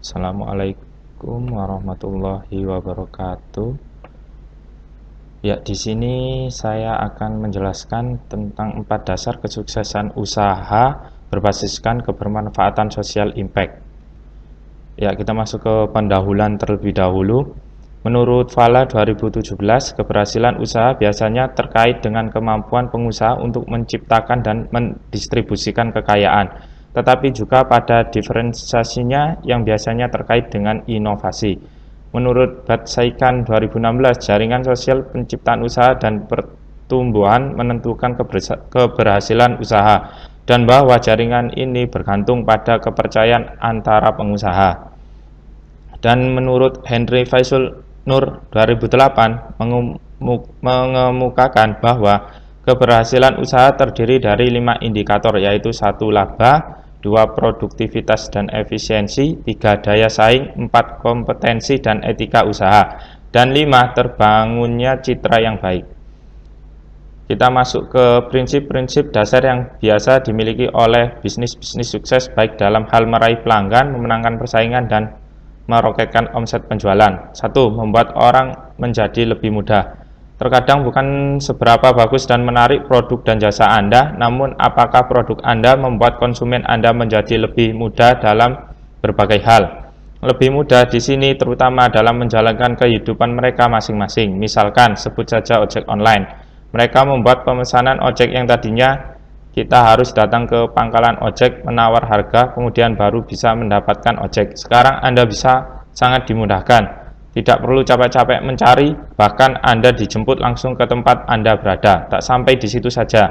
Assalamualaikum warahmatullahi wabarakatuh. Ya, di sini saya akan menjelaskan tentang 4 dasar kesuksesan usaha berbasiskan kebermanfaatan social impact. Ya, kita masuk ke pendahuluan terlebih dahulu. Menurut Fala 2017, keberhasilan usaha biasanya terkait dengan kemampuan pengusaha untuk menciptakan dan mendistribusikan kekayaan, tetapi juga pada diferensiasinya yang biasanya terkait dengan inovasi. Menurut Batsaikan 2016, jaringan sosial penciptaan usaha dan pertumbuhan menentukan keberhasilan usaha, dan bahwa jaringan ini bergantung pada kepercayaan antara pengusaha. Dan menurut Henry Faisal Nur 2008 mengemukakan bahwa keberhasilan usaha terdiri dari 5 indikator, yaitu 1 laba, 2 produktivitas dan efisiensi, 3 daya saing, 4 kompetensi dan etika usaha, dan 5 terbangunnya citra yang baik. Kita masuk ke prinsip-prinsip dasar yang biasa dimiliki oleh bisnis-bisnis sukses, baik dalam hal meraih pelanggan, memenangkan persaingan, dan meroketkan omset penjualan. 1. Membuat orang menjadi lebih mudah. Terkadang bukan seberapa bagus dan menarik produk dan jasa Anda, namun apakah produk Anda membuat konsumen Anda menjadi lebih mudah dalam berbagai hal. Lebih mudah di sini terutama dalam menjalankan kehidupan mereka masing-masing. Misalkan, sebut saja ojek online. Mereka membuat pemesanan ojek yang tadinya kita harus datang ke pangkalan ojek, menawar harga, kemudian baru bisa mendapatkan ojek. Sekarang Anda bisa sangat dimudahkan. Tidak perlu capek-capek mencari, bahkan Anda dijemput langsung ke tempat Anda berada. Tak sampai di situ saja.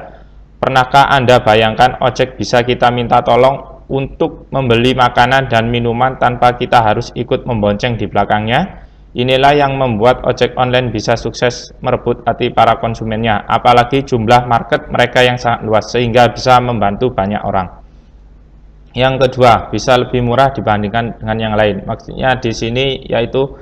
Pernahkah Anda bayangkan ojek bisa kita minta tolong untuk membeli makanan dan minuman tanpa kita harus ikut membonceng di belakangnya? Inilah yang membuat ojek online bisa sukses merebut hati para konsumennya, apalagi jumlah market mereka yang sangat luas sehingga bisa membantu banyak orang. Yang kedua, bisa lebih murah dibandingkan dengan yang lain. Maksudnya di sini yaitu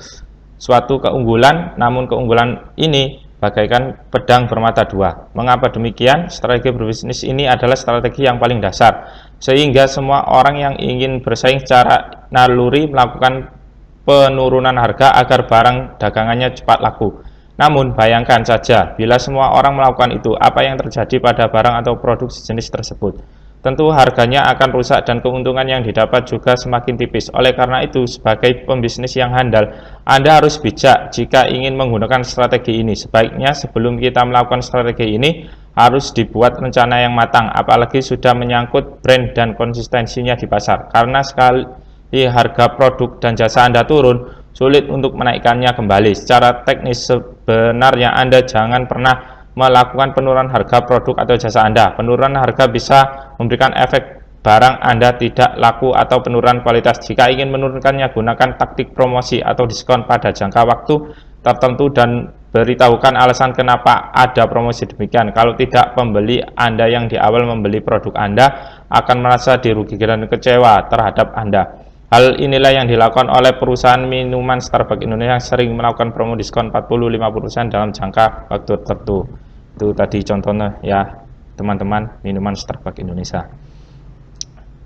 suatu keunggulan, namun keunggulan ini bagaikan pedang bermata dua. Mengapa demikian? Strategi berbisnis ini adalah strategi yang paling dasar, sehingga semua orang yang ingin bersaing secara naluri melakukan penurunan harga agar barang dagangannya cepat laku. Namun bayangkan saja, bila semua orang melakukan itu, apa yang terjadi pada barang atau produk sejenis tersebut? Tentu harganya akan rusak dan keuntungan yang didapat juga semakin tipis. Oleh karena itu, sebagai pembisnis yang handal, Anda harus bijak jika ingin menggunakan strategi ini. Sebaiknya sebelum kita melakukan strategi ini, harus dibuat rencana yang matang, apalagi sudah menyangkut brand dan konsistensinya di pasar. Karena sekali harga produk dan jasa Anda turun, sulit untuk menaikkannya kembali. Secara teknis sebenarnya Anda jangan pernah melakukan penurunan harga produk atau jasa Anda. Penurunan harga bisa memberikan efek barang Anda tidak laku atau penurunan kualitas. Jika ingin menurunkannya, gunakan taktik promosi atau diskon pada jangka waktu tertentu dan beritahukan alasan kenapa ada promosi demikian. Kalau tidak, pembeli Anda yang di awal membeli produk Anda akan merasa dirugikan dan kecewa terhadap Anda. Hal inilah yang dilakukan oleh perusahaan minuman Starbucks Indonesia yang sering melakukan promo diskon 40-50% dalam jangka waktu tertentu. Itu tadi contohnya ya teman-teman, minuman Starbucks Indonesia.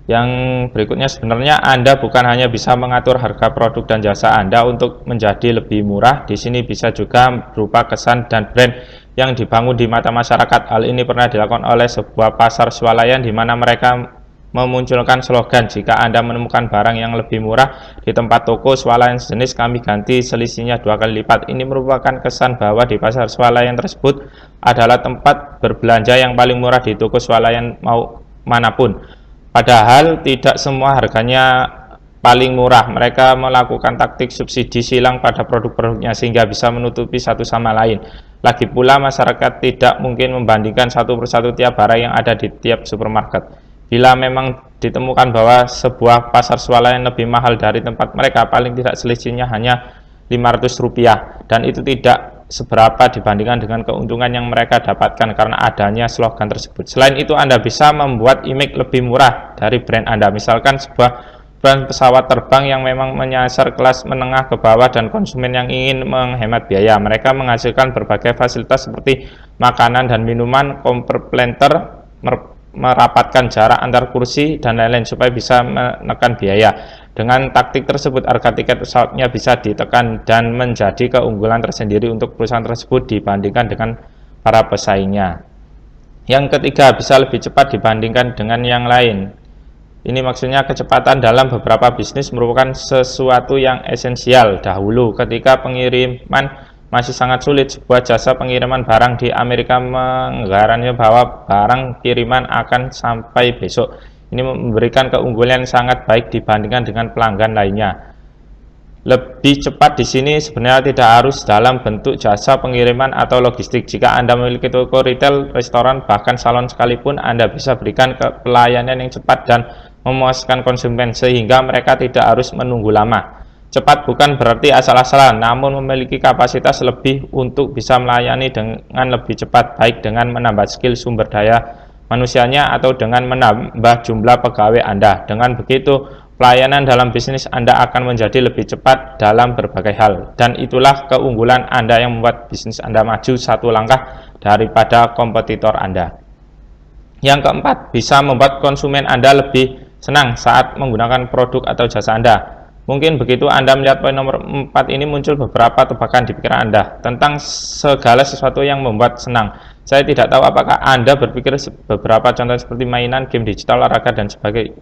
Yang berikutnya, sebenarnya Anda bukan hanya bisa mengatur harga produk dan jasa Anda untuk menjadi lebih murah. Di sini bisa juga berupa kesan dan brand yang dibangun di mata masyarakat. Hal ini pernah dilakukan oleh sebuah pasar swalayan di mana mereka memunculkan slogan, jika Anda menemukan barang yang lebih murah di tempat toko swalayan sejenis, kami ganti selisihnya 2 kali lipat. Ini merupakan kesan bahwa di pasar swalayan tersebut adalah tempat berbelanja yang paling murah di toko swalayan manapun. Padahal tidak semua harganya paling murah. Mereka melakukan taktik subsidi silang pada produk-produknya sehingga bisa menutupi satu sama lain. Lagi pula masyarakat tidak mungkin membandingkan satu persatu tiap barang yang ada di tiap supermarket. Bila memang ditemukan bahwa sebuah pasar swalayan lebih mahal dari tempat mereka, paling tidak selisihnya hanya Rp500, dan itu tidak seberapa dibandingkan dengan keuntungan yang mereka dapatkan karena adanya slogan tersebut. Selain itu, Anda bisa membuat image lebih murah dari brand Anda. Misalkan sebuah brand pesawat terbang yang memang menyasar kelas menengah ke bawah dan konsumen yang ingin menghemat biaya. Mereka menghasilkan berbagai fasilitas seperti makanan dan minuman, komplementer, merapatkan jarak antar kursi dan lain-lain supaya bisa menekan biaya. Dengan taktik tersebut, harga tiket pesawatnya bisa ditekan dan menjadi keunggulan tersendiri untuk perusahaan tersebut dibandingkan dengan para pesaingnya. Yang ketiga, bisa lebih cepat dibandingkan dengan yang lain. Ini maksudnya kecepatan dalam beberapa bisnis merupakan sesuatu yang esensial. Dahulu, ketika pengiriman masih sangat sulit, sebuah jasa pengiriman barang di Amerika menggaransi bahwa barang kiriman akan sampai besok. Ini memberikan keunggulan yang sangat baik dibandingkan dengan pelanggan lainnya. Lebih cepat di sini sebenarnya tidak harus dalam bentuk jasa pengiriman atau logistik. Jika Anda memiliki toko retail, restoran, bahkan salon sekalipun, Anda bisa berikan pelayanan yang cepat dan memuaskan konsumen sehingga mereka tidak harus menunggu lama. Cepat bukan berarti asal-asalan, namun memiliki kapasitas lebih untuk bisa melayani dengan lebih cepat, baik dengan menambah skill sumber daya manusianya atau dengan menambah jumlah pegawai Anda. Dengan begitu, pelayanan dalam bisnis Anda akan menjadi lebih cepat dalam berbagai hal, dan itulah keunggulan Anda yang membuat bisnis Anda maju satu langkah daripada kompetitor Anda. Yang keempat, bisa membuat konsumen Anda lebih senang saat menggunakan produk atau jasa Anda. Mungkin begitu Anda melihat poin nomor 4 ini muncul beberapa tebakan di pikiran Anda tentang segala sesuatu yang membuat senang. Saya tidak tahu apakah Anda berpikir beberapa contoh seperti mainan, game digital, olahraga, dan sebagainya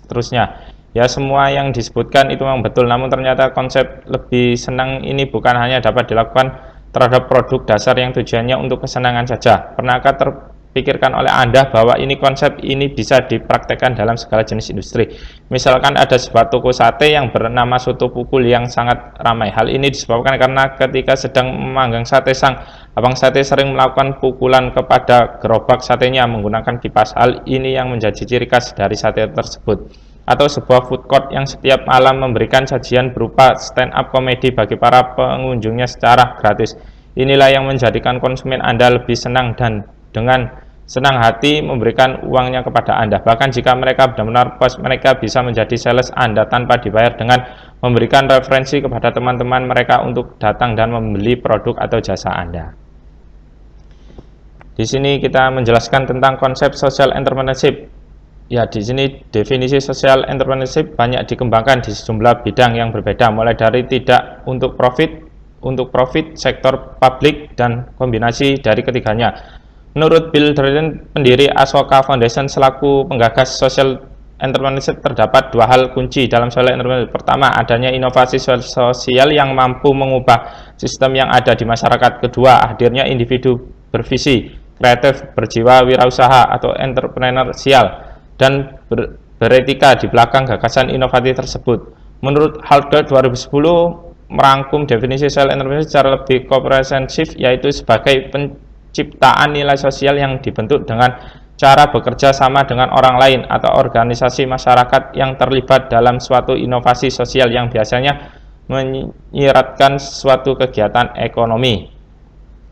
terusnya. Ya, semua yang disebutkan itu memang betul, namun ternyata konsep lebih senang ini bukan hanya dapat dilakukan terhadap produk dasar yang tujuannya untuk kesenangan saja. Pernahkah terpikirkan oleh Anda bahwa konsep ini bisa dipraktekkan dalam segala jenis industri? Misalkan ada sebuah toko sate yang bernama Soto Pukul yang sangat ramai. Hal ini disebabkan karena ketika sedang memanggang sate, sang abang sate sering melakukan pukulan kepada gerobak satenya menggunakan kipas. Hal ini yang menjadi ciri khas dari sate tersebut. Atau sebuah food court yang setiap malam memberikan sajian berupa stand up komedi bagi para pengunjungnya secara gratis. Inilah yang menjadikan konsumen Anda lebih senang dan dengan senang hati memberikan uangnya kepada Anda. Bahkan jika mereka benar-benar puas, mereka bisa menjadi sales Anda tanpa dibayar dengan memberikan referensi kepada teman-teman mereka untuk datang dan membeli produk atau jasa Anda. Di sini kita menjelaskan tentang konsep social entrepreneurship. Ya, di sini definisi social entrepreneurship banyak dikembangkan di sejumlah bidang yang berbeda, mulai dari tidak untuk profit, untuk profit, sektor publik, dan kombinasi dari ketiganya. Menurut Bill Drayton, pendiri Ashoka Foundation selaku penggagas social entrepreneurship, terdapat dua hal kunci dalam social entrepreneurship. Pertama, adanya inovasi sosial yang mampu mengubah sistem yang ada di masyarakat. Kedua, hadirnya individu bervisi, kreatif, berjiwa wirausaha atau entrepreneurial dan beretika di belakang gagasan inovatif tersebut. Menurut Halder 2010 merangkum definisi social entrepreneurship secara lebih komprehensif, yaitu sebagai penciptaan nilai sosial yang dibentuk dengan cara bekerja sama dengan orang lain atau organisasi masyarakat yang terlibat dalam suatu inovasi sosial yang biasanya menyiratkan suatu kegiatan ekonomi.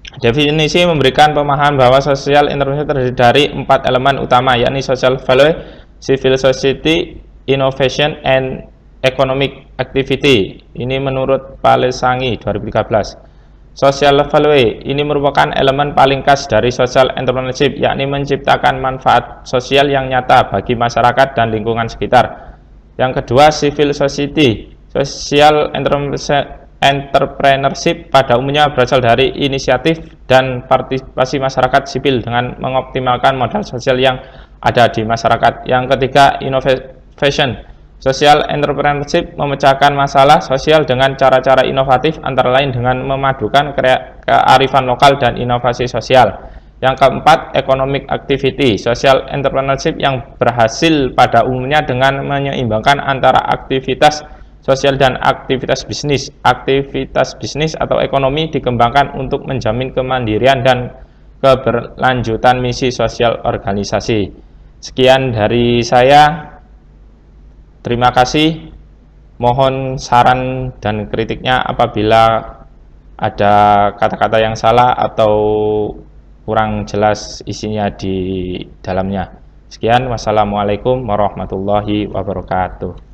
Definisi memberikan pemahaman bahwa social entrepreneurship terdiri dari 4 elemen utama, yakni social value, civil society, innovation, and economic activity. Ini menurut Palesangi 2013. Social value ini merupakan elemen paling khas dari social entrepreneurship, yakni menciptakan manfaat sosial yang nyata bagi masyarakat dan lingkungan sekitar. Yang kedua, civil society. Social entrepreneurship pada umumnya berasal dari inisiatif dan partisipasi masyarakat sipil dengan mengoptimalkan modal sosial yang ada di masyarakat. Yang ketiga, innovation. Social entrepreneurship memecahkan masalah sosial dengan cara-cara inovatif, antara lain dengan memadukan kearifan lokal dan inovasi sosial. Yang keempat, economic activity. Social entrepreneurship yang berhasil pada umumnya dengan menyeimbangkan antara aktivitas sosial dan aktivitas bisnis. Aktivitas bisnis atau ekonomi dikembangkan untuk menjamin kemandirian dan keberlanjutan misi sosial organisasi. Sekian dari saya. Terima kasih. Mohon saran dan kritiknya apabila ada kata-kata yang salah atau kurang jelas isinya di dalamnya. Sekian, wassalamualaikum warahmatullahi wabarakatuh.